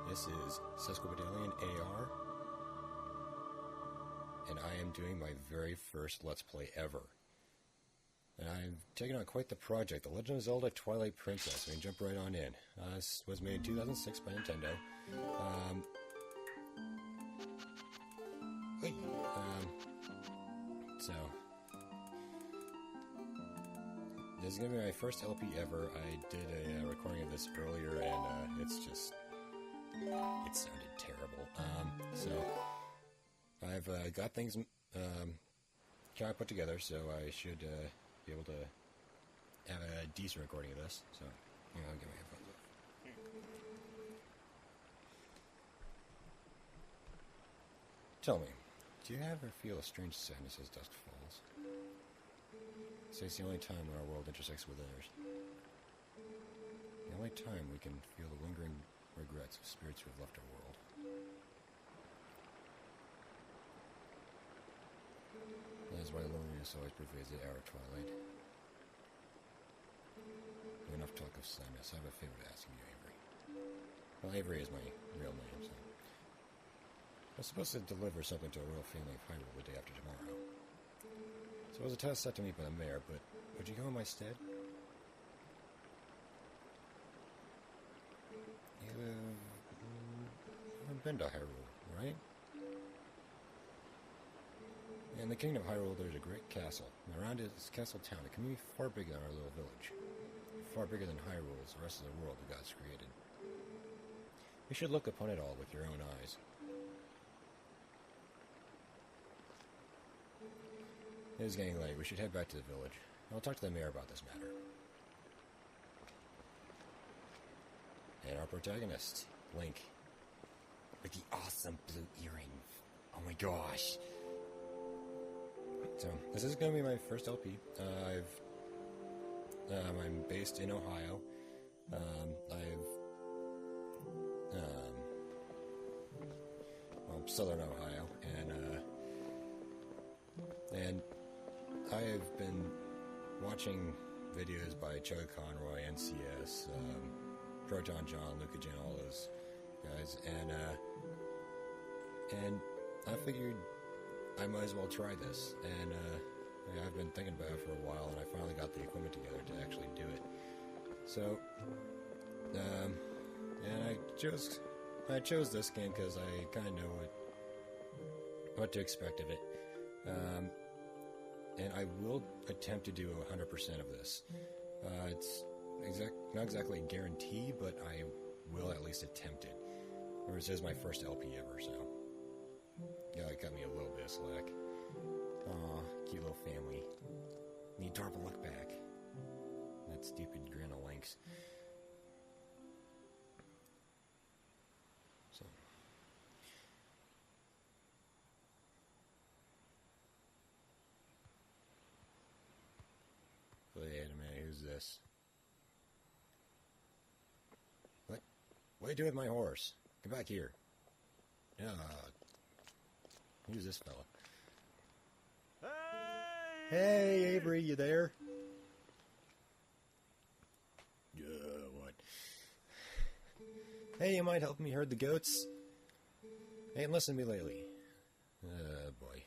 This is SesquipedalianAR, and I am doing my very first Let's Play ever. And I've taken on quite the project, The Legend of Zelda Twilight Princess. We can jump right on in. This was made in 2006 by Nintendo. This is going to be my first LP ever. I did a recording of this earlier, and it sounded terrible. So I've got things kind of put together, so I should be able to have a decent recording of this. So I'll get my headphones off. Tell me, do you ever feel a strange sadness as dusk falls? Say it's the only time when our world intersects with theirs. The only time we can feel the lingering regrets of spirits who have left our world. That is why loneliness always pervades the hour of twilight. Enough talk of sadness. I have a favor to ask of you, Avery. Well, Avery is my real name, so... I was supposed to deliver something to a royal family of Hyrule the day after tomorrow. So it was a task set to me by the mayor, but would you go in my stead? You've been to Hyrule, right? In the kingdom of Hyrule, there's a great castle. And around it is Castle Town, a community far bigger than our little village. Far bigger than Hyrule is the rest of the world that God's created. You should look upon it all with your own eyes. It is getting late. We should head back to the village. I'll talk to the mayor about this matter. And our protagonist, Link. With the awesome blue earring. Oh my gosh. So, this is going to be my first LP. I'm based in Ohio. Southern Ohio. And I've been watching videos by Chug Conroy, NCS, Proton John, Luca Jan, all those guys, and I figured I might as well try this, and I've been thinking about it for a while, and I finally got the equipment together to actually do it. So, and I chose this game because I kind of know what to expect of it. And I will attempt to do 100% of this. It's not exactly a guarantee, but I will at least attempt it. Or this is my first LP ever, so... Yeah, it got me a little bit of slack. Aw, cute little family. The adorable look back. That stupid grin of Link's. So... Wait a minute, who's this? What? What are you doing with my horse? Come back here. Who's this fella? Hey, Avery, you there? What? Hey, you mind helping me herd the goats? They ain't listened to me lately. Boy.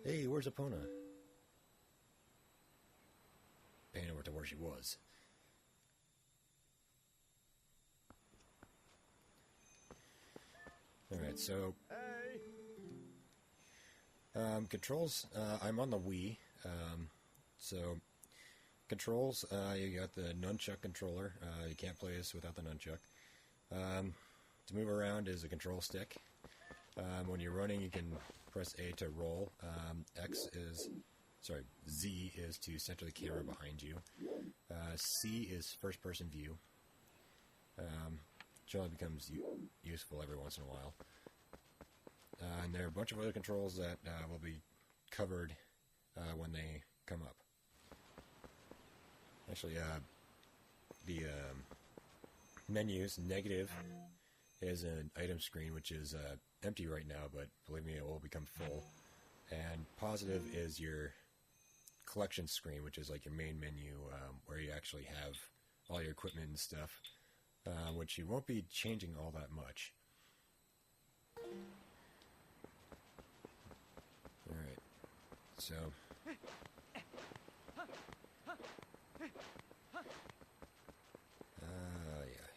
Hey, where's Epona? Paying over to where she was. Alright, so... Hey! Controls, I'm on the Wii. So, controls, you got the nunchuck controller. You can't play this without the nunchuck. To move around is a control stick. When you're running, you can press A to roll. Z is to center the camera behind you. C is first-person view. Which only becomes useful every once in a while. And there are a bunch of other controls that will be covered when they come up. Actually, the menus, negative is an item screen, which is empty right now, but believe me, it will become full. And positive is your collection screen, which is like your main menu, where you actually have all your equipment and stuff, which you won't be changing all that much. Alright, so... yeah,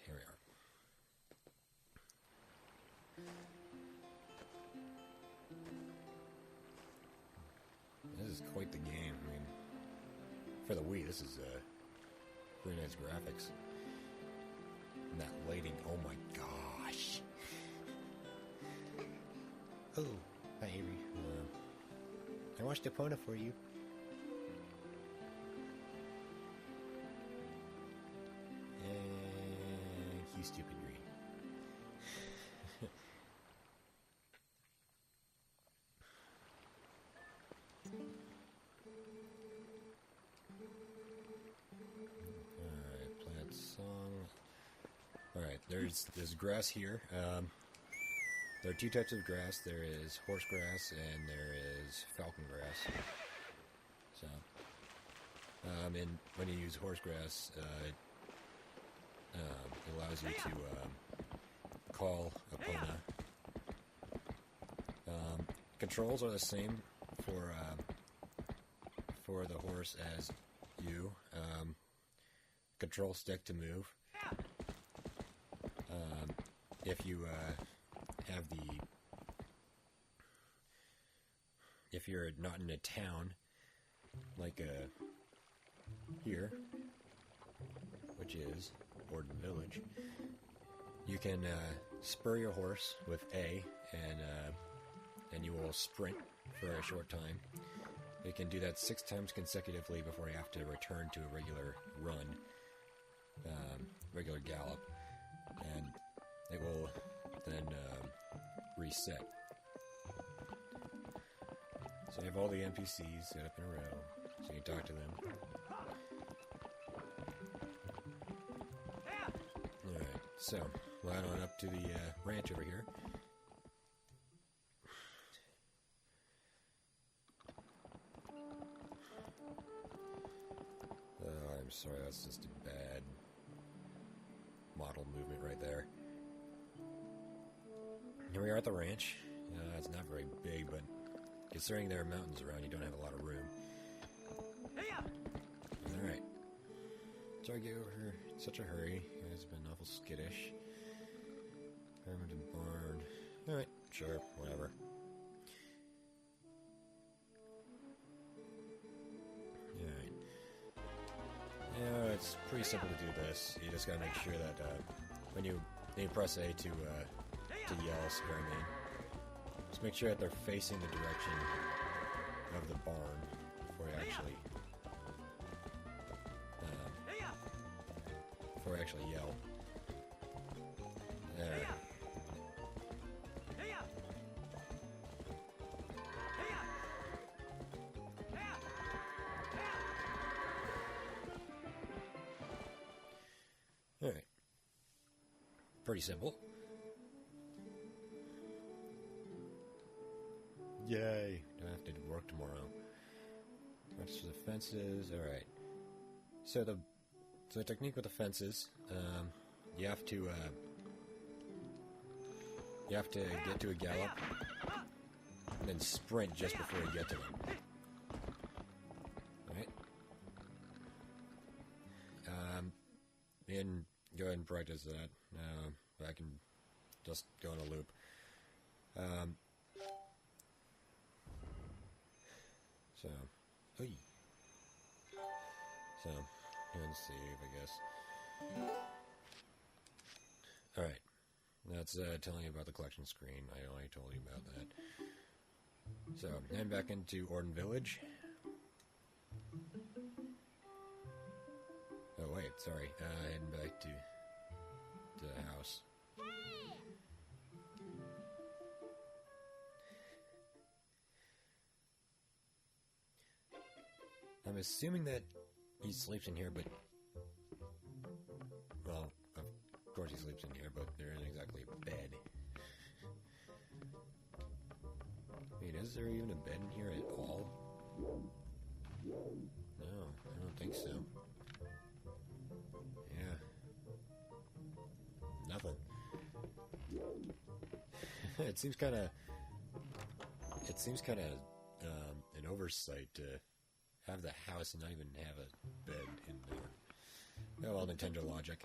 here we are. This is quite the game. I mean, for the Wii, this is pretty nice graphics. And that lighting, oh my gosh. Oh, hi Avery. I watched Epona for you. And you stupid green. Alright, plant song. Alright, there's grass here. There are two types of grass. There is horse grass and there is falcon grass. So, and when you use horse grass, it allows you to call Epona. Controls are the same for the horse as you. Control stick to move. If you have if you're not in a town like here, which is Orden Village, you can spur your horse with A, and you will sprint for a short time. You can do that 6 times consecutively before you have to return to a regular run, regular gallop, and it will then reset. So you have all the NPCs set up in a row, so you can talk to them. Alright, so we'll head on up to the ranch over here. Oh, I'm sorry, that's just a bad model movement right there. Here we are at the ranch. It's not very big, but considering there are mountains around, you don't have a lot of room. Alright. Sorry to get over here in such a hurry. You guys have been awful skittish. Hermitage barn. Alright, sure, whatever. Alright. Yeah, it's pretty simple to do this. You just gotta make sure that when you press A to yell scare me, just make sure that they're facing the direction of the barn before you actually yell. There. Alright. Pretty simple. Yay! Don't have to work tomorrow. That's for the fences. Alright. So the technique with the fences, you have to get to a gallop and then sprint just before you get to them. Alright? And go ahead and practice that. I can just go on a loop. So, and save, I guess. Alright, that's telling you about the collection screen. I already told you about that. So, head back into Orden Village. Oh wait, sorry, heading back to the house. I'm assuming that he sleeps in here, but... Well, of course he sleeps in here, but there isn't exactly a bed. Wait, is there even a bed in here at all? No, I don't think so. Yeah. Nothing. It seems kind of an oversight to have the house and not even have a bed in there. Oh well, Nintendo logic.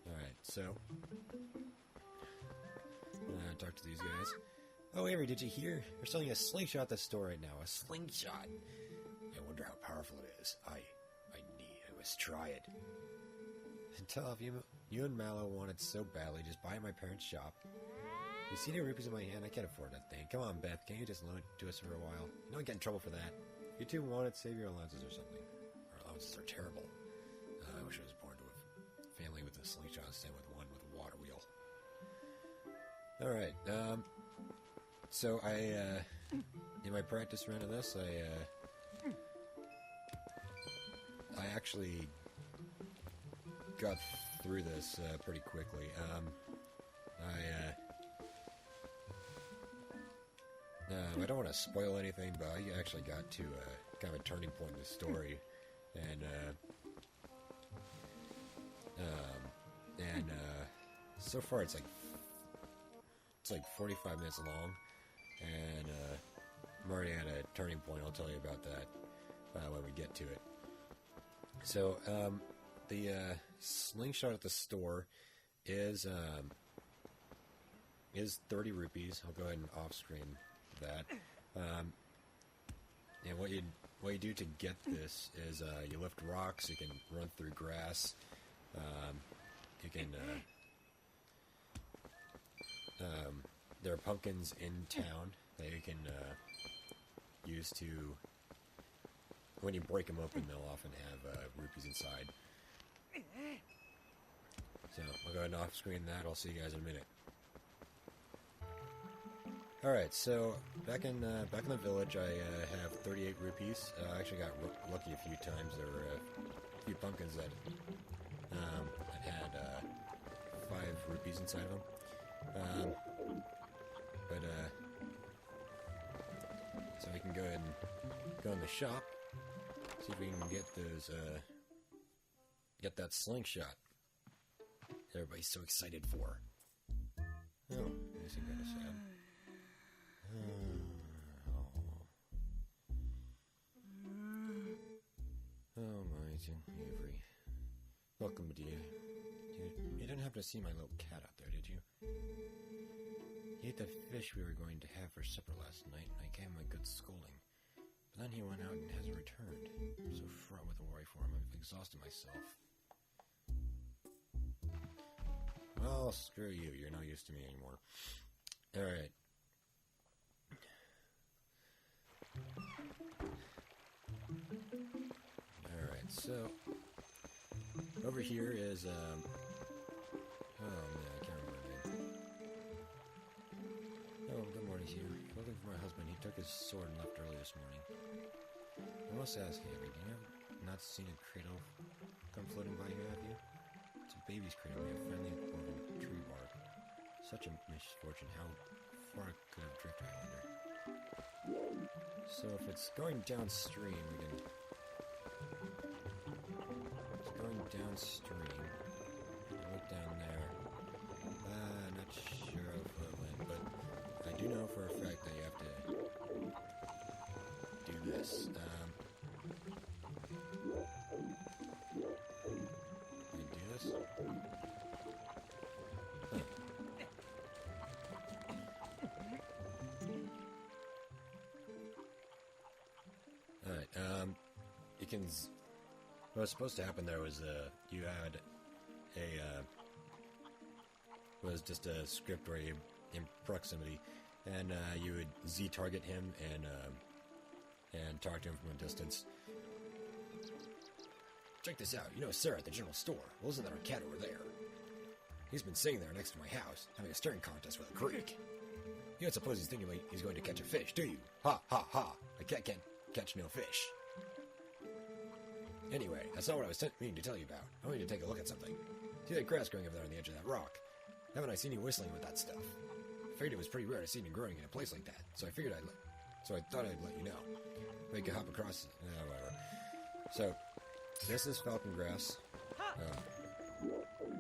Alright, so talk to these guys. Oh, Avery, did you hear? They're selling a slingshot at the store right now. A slingshot. I wonder how powerful it is. I must try it. Tell if you and Mallow want it so badly, just buy it at my parents' shop. You see the rupees in my hand? I can't afford that thing. Come on, Beth. Can't you just loan it to us for a while? You don't get in trouble for that. You two want it, save your allowances or something. Our allowances are terrible. I wish I was born to a family with a slingshot instead with one with a water wheel. Alright, so in my practice run of this, I actually got through this pretty quickly. I don't want to spoil anything, but I actually got to kind of a turning point in the story, and so far it's like 45 minutes long, and I'm already at a turning point. I'll tell you about that when we get to it. So the slingshot at the store is 30 rupees. I'll go ahead and off-screen that. And what you do to get this is you lift rocks, you can run through grass, you can there are pumpkins in town that you can use to, when you break them open, they'll often have rupees inside. So I'll go ahead and off-screen that. I'll see you guys in a minute. Alright, so back in the village, I have 38 rupees. I actually got lucky a few times. There were a few pumpkins that had 5 rupees inside of them. So we can go ahead and go in the shop, see if we can get those, get that slingshot that everybody's so excited for. Oh, this is kind of sad. Oh my, Avery. Welcome, dear. You didn't happen to see my little cat out there, did you? He ate the fish we were going to have for supper last night, and I gave him a good scolding. But then he went out and hasn't returned. I'm so fraught with worry for him, I've exhausted myself. Well, screw you. You're no use to me anymore. Alright. Alright, so over here is, oh man, I can't remember her name. Oh, good morning to you. Looking for my husband. He took his sword and left early this morning. I must ask, Avery, do you have not seen a cradle come floating by here, have you? It's a baby's cradle made of friendly woven tree bark. Such a misfortune. How far could have drifted, I wonder? So if it's going downstream, we can... It's going downstream. Look down there. Not sure how far it went, but I do know for a fact that you have to do this. Can you do this? Huh. Alright, you can... What was supposed to happen there was, you had was just a script where you impress somebody, and you would Z-target him and talk to him from a distance. Check this out. You know Sarah at the general store. Well, isn't that our cat over there? He's been sitting there next to my house, having a staring contest with a creek. You don't suppose he's thinking he's going to catch a fish, do you? Ha, ha, ha. A cat can't catch no fish. Anyway, that's not what I was meaning to tell you about. I want you to take a look at something. See that grass growing over there on the edge of that rock? Haven't I seen you whistling with that stuff? I figured it was pretty rare to see you growing in a place like that, so I thought I'd let you know. We can hop across. Whatever. So, this is falcon grass.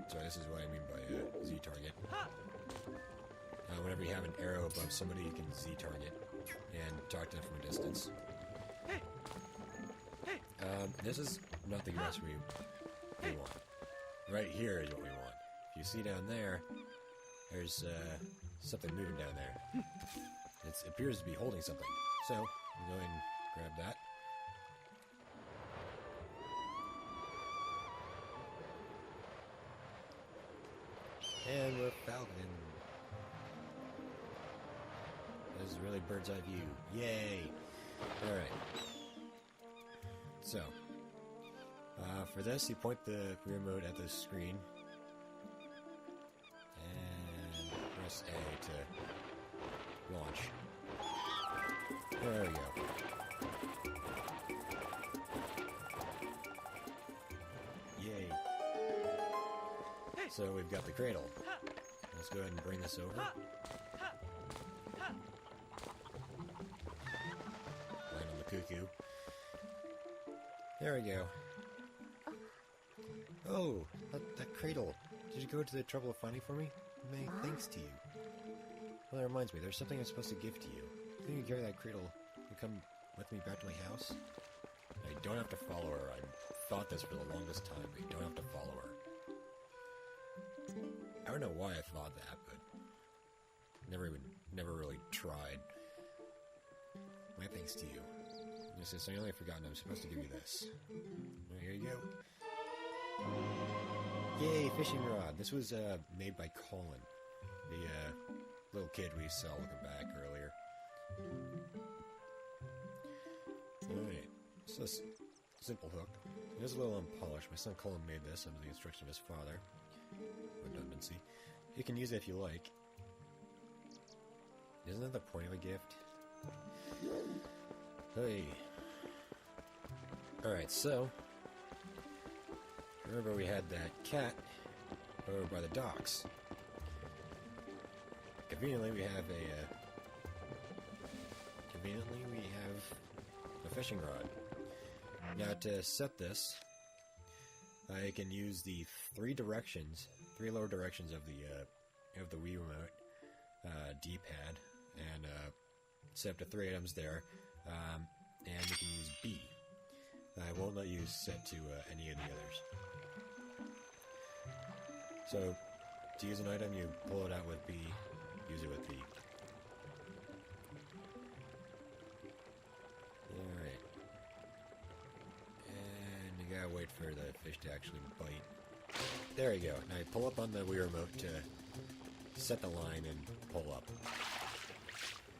So this is what I mean by Z-target. Whenever you have an arrow above somebody, you can Z-target and talk to them from a distance. This is not the grass we want. Right here is what we want. If you see down there, there's something moving down there. It appears to be holding something. So, we'll go ahead and grab that. And we're falcon. This is really bird's eye view. Yay! Alright. So, for this, you point the remote at the screen. And press A to launch. There we go. Yay. So we've got the cradle. Let's go ahead and bring this over. Land on the cuckoo. There we go. Oh, that cradle. Did you go to the trouble of finding for me? Many thanks to you. Well, that reminds me, there's something I'm supposed to give to you. Can you carry that cradle and come with me back to my house? I don't have to follow her. I thought this for the longest time, but you don't have to follow her. I don't know why I thought that, but never really tried. My thanks to you. This is the only forgotten. I'm supposed to give you this. Well, here you go. Yay, fishing rod. This was made by Colin, the little kid we saw looking back earlier. Alright, so this simple hook. It is a little unpolished. My son Colin made this under the instruction of his father. Redundancy. You can use it if you like. Isn't that the point of a gift? Hey. Alright, so remember we had that cat over by the docks. Conveniently we have a fishing rod. Now to set this, I can use the three lower directions of the Wii remote D-pad, and set up to 3 items there, and we can use B. I won't let you set to any of the others. So, to use an item, you pull it out with B, use it with B. Alright. And you gotta wait for the fish to actually bite. There you go. Now you pull up on the Wii remote to set the line and pull up.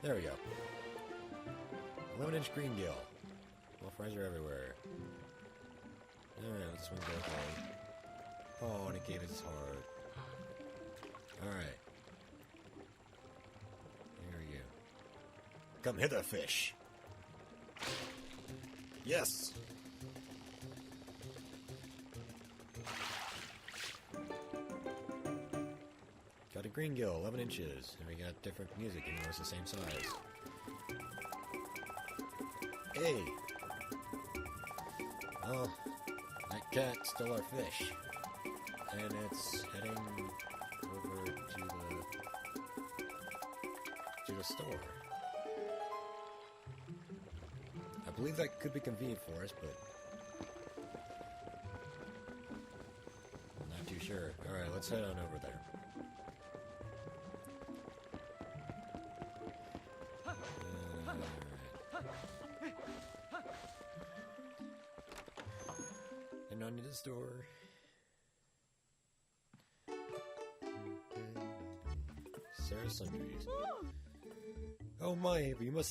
There we go. 11-inch green gill. Well, fries are everywhere. Alright, let's swing both ways. Oh, and it gave its heart. Alright. There we go. Come hither, fish. Yes! Got a green gill, 11 inches. And we got different music, even though it's the same size. Hey! Well, that cat stole our fish. And it's heading over to the store. I believe that could be convenient for us, but I'm not too sure. Alright, let's head on over there. And on to the store. Sarah Sundries. Oh my, you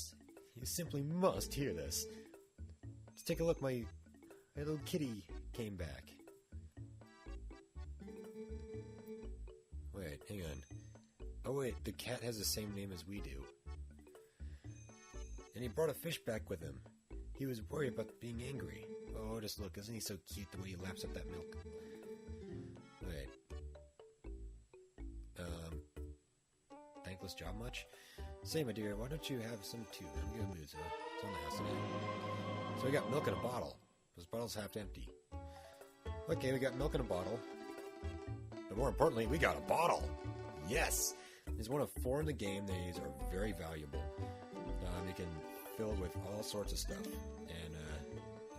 simply must hear this. Just take a look, my little kitty came back. Wait, hang on. Oh wait, the cat has the same name as we do. And he brought a fish back with him. He was worried about being angry. Oh, just look, isn't he so cute the way he laps up that milk? Wait. thankless job much? Say, my dear, why don't you have some too? I'm in a good mood, so it's on the house today. So we got milk in a bottle. This bottle's half empty. Okay, we got milk in a bottle. But more importantly, we got a bottle! Yes! There's one of 4 in the game. These are very valuable. They can fill it with all sorts of stuff. And,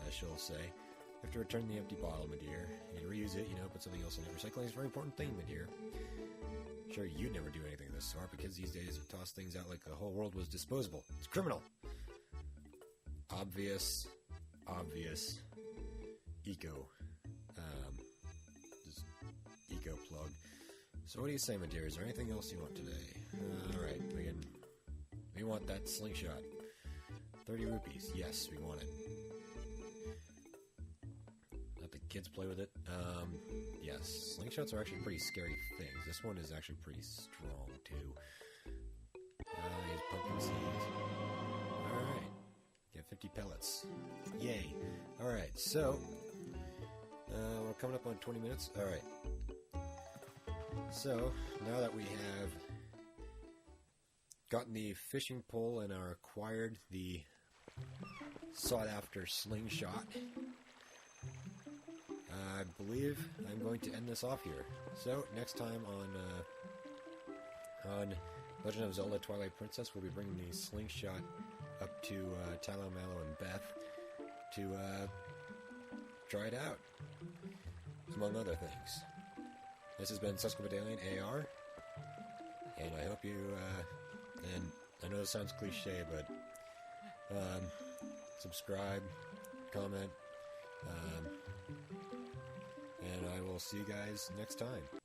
as she'll say, you have to return the empty bottle, my dear. You can reuse it, put something else in it. Recycling is a very important thing, my dear. Sure, you'd never do anything of this sort, because these days you toss things out like the whole world was disposable. It's criminal! Obvious. Eco. Just eco plug. So what do you say, my dear? Is there anything else you want today? Alright, we want that slingshot. 30 rupees. Yes, we want it. Let the kids play with it. Yes, slingshots are actually pretty scary things. This one is actually pretty strong, too. Here's pumpkin seeds. Alright. Get 50 pellets. Yay. Alright, so... we're coming up on 20 minutes. Alright. So, now that we have gotten the fishing pole and are acquired the sought-after slingshot, I believe I'm going to end this off here. So, next time on Legend of Zelda Twilight Princess, we'll be bringing the slingshot up to Tallow, Mallow, and Beth to try it out, among other things. This has been SesquipedalianAR, and I hope you, and I know this sounds cliche, but subscribe, comment, and I will see you guys next time.